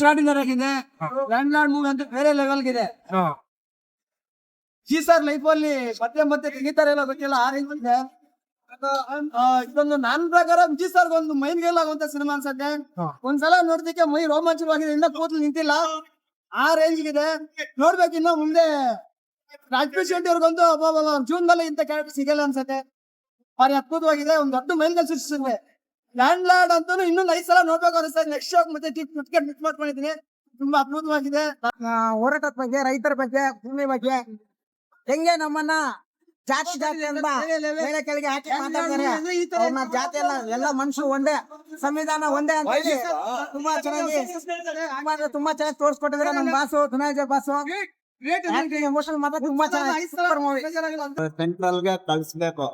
Extraordinary ಆಗಿದೆ. Land lord movie ಅಂತ ಬೇರೆ ಲೆವೆಲ್ಗಿದೆ. ಜಿ ಸರ್ ಲೈಫ್ ಅಲ್ಲಿ ಮತ್ತೆ ತೆಗಿತಾರೆ ಇಲ್ಲ ಗೊತ್ತಿಲ್ಲ, ಆ ರೇಂಜ್ ಇದೆ. ಇದೊಂದು ನನ್ನ ಪ್ರಕಾರ ಜಿ ಸರ್ ಒಂದು ಮೈಂಡ್ ಗೇಲ್ ಆಗುವಂತ ಸಿನಿಮಾ ಅನ್ಸತ್ತೆ. ಒಂದ್ಸಲ ನೋಡ್ದಕ್ಕೆ ಮೈ ರೋಮಾಂಚನವಾಗಿದೆ, ಇನ್ನ ಕೂದಲು ನಿಂತಿಲ್ಲ, ಆ ರೇಂಜ್ ಇದೆ. ನೋಡ್ಬೇಕು ಇನ್ನು ಮುಂದೆ. ರಾಜ್ಪೂತ್ ಶೆಟ್ಟಿ ಅವ್ರಿಗಂತೂ ಜೂನ್ದಲ್ಲಿ ಇಂಥ ಕ್ಯಾರೆಕ್ಟರ್ ಸಿಗಲ್ಲ ಅನ್ಸತ್ತೆ. ಭಾರಿ ಅದ್ಭುತವಾಗಿದೆ, ಒಂದು ದೊಡ್ಡ ಮೈಂಡ್ ಗೇಲ್ ಸೃಷ್ಟಿಸಿದೆ. ಲ್ಯಾಂಡ್ ಲಾರ್ಡ್ ಅಂತೂ ಇನ್ನೊಂದು 5 ಸಲ ನೋಡ್ಬೇಕು ಅನಿಸ್ತಾ. ನೆಕ್ಸ್ಟ್ ಶೋಕ್ ಮತ್ತೆ ಟಿಕೆಟ್ ಮಿಸ್ ಮಾಡ್ಕೊಂಡಿದ್ದೀನಿ. ತುಂಬಾ ಅದ್ಭುತವಾಗಿದೆ. ಹೋರಾಟದ ಬಗ್ಗೆ, ರೈತರ ಬಗ್ಗೆ, ಭೂಮಿ ಬಗ್ಗೆ ಹೆಂಗೆ ನಮ್ಮನ್ನ ಜಾತಿ ಅಂತ ಮೇಲೆ ಕೆಳಗೆ ಹಾಕಿ ಮಾತಾಡ್ತಾರೆ. ಅವ್ರನ್ನ ಜಾತಿ ಎಲ್ಲ ಮನುಷ್ಯರು ಒಂದೇ, ಸಂವಿಧಾನ ಒಂದೇ ಅಂತ ಹೇಳಿ ತುಂಬಾ ಚೆನ್ನಾಗಿ ತೋರಿಸ್ಕೊಟ್ಟಿದ್ರೆ ನಮ್ಮ ಬಾಸು, ಧನಂಜಯ ಬಾಸು. ಎಮೋಷನಲ್ ಮಾತ್ರ ತುಂಬಾ ಚೆನ್ನಾಗಿ ಸೂಪರ್ ಮೂವಿ. ಸೆಂಟ್ರಲ್ ಗೆ ಕಳಿಸ್ಬೇಕು,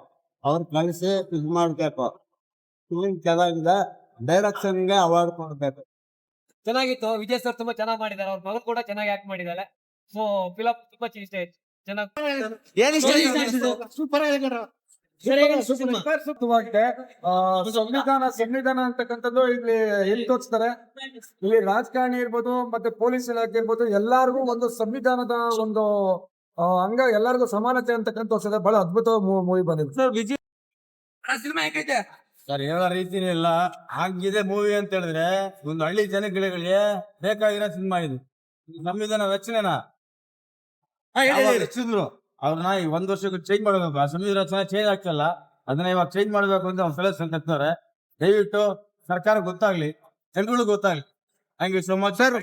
ಅವ್ರು ಕಳಿಸಿ ಇದು ಮಾಡ್ಬೇಕು. ಫಿಲ್ಮ್ ಚೆನ್ನಾಗಿದೆ, ಡೈರೆಕ್ಷನ್ ಗೆ ಅವಾರ್ಡ್ ಕೊಡ್ಬೇಕು. ಚೆನ್ನಾಗಿತ್ತು. ವಿಜಯ್ ಸರ್ ತುಂಬಾ ಚೆನ್ನಾಗಿ ಮಾಡಿದ್ದಾರೆ, ಅವ್ರ ಮಗಳು ಕೂಡ ಚೆನ್ನಾಗಿ ಆಕ್ಟ್ ಮಾಡಿದ್ದಾರೆ. ಸೊ ಫಿಲಂ ತುಂಬಾ ಇಷ್ಟ ಆಯ್ತು. ಸೂಪರ್ ಆಗಿದೆ. ಸಂವಿಧಾನ ಅಂತಕ್ಕಂಥದ್ದು ಇಲ್ಲಿ ಎಲ್ಲಿ ತೋರಿಸ್ತಾರೆ. ಇಲ್ಲಿ ರಾಜಕಾರಣಿ ಇರ್ಬೋದು, ಮತ್ತೆ ಪೊಲೀಸ್ ಇಲಾಖೆ ಇರ್ಬೋದು, ಎಲ್ಲಾರ್ಗು ಒಂದು ಸಂವಿಧಾನದ ಒಂದು ಅಂಗ, ಎಲ್ಲರಿಗೂ ಸಮಾನತೆ ಅಂತಕ್ಕಂಥ ತೋರಿಸಿದ್ರೆ ಬಹಳ ಅದ್ಭುತ ಮೂವಿ ಬಂದಿದೆ. ಸರ್ ಹೇಳೋ ರೀತಿನೇ ಇಲ್ಲ, ಆಗಿದೆ ಮೂವಿ ಅಂತ ಹೇಳಿದ್ರೆ ಒಂದು ಹಳ್ಳಿ ಜನಗಳಿಗೆ ಬೇಕಾಗಿರೋ ಸಿನಿಮಾ ಇದು. ಸಂವಿಧಾನ ರಚನೆನಾ ರಚಿಸಿದ್ರು, ಅವ್ರನ್ನ ಈ 1 ವರ್ಷಕ್ಕೆ ಚೇಂಜ್ ಮಾಡಬೇಕು. ಆ ಸಂವಿಧಾನ ರಚನೆ ಚೇಂಜ್ ಆಗ್ತಲ್ಲ, ಅದನ್ನ ಇವಾಗ ಚೇಂಜ್ ಮಾಡ್ಬೇಕು ಅಂತ ಅವ್ರು ಸಲಹೆ ಹಾಕ್ತಾರೆ. ದಯವಿಟ್ಟು ಸರ್ಕಾರ ಗೊತ್ತಾಗ್ಲಿ, ಜನಗಳು ಗೊತ್ತಾಗ್ಲಿ. Thank you so much sir.